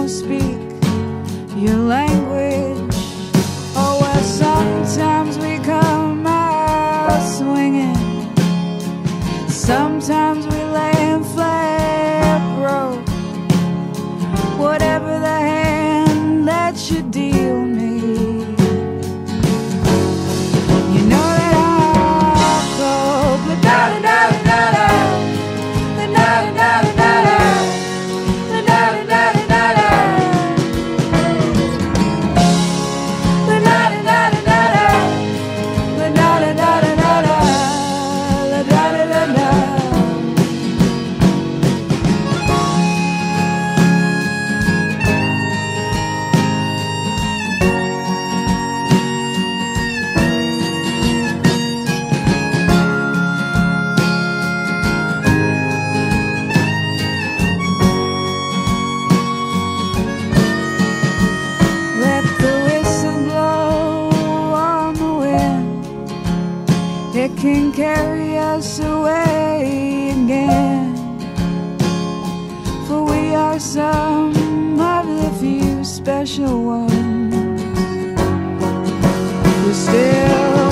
to speak your language. Oh well, sometimes we come out swinging, sometimes we lay flat broke. Whatever the hand that you deal me, you know that I'll cope. La da da da da da, la da da da da, la da da da da, la da da da da, la da da da da, la da da da da. Let the whistle blow on the wind, it can carry us away again. For we are some of the few special ones who still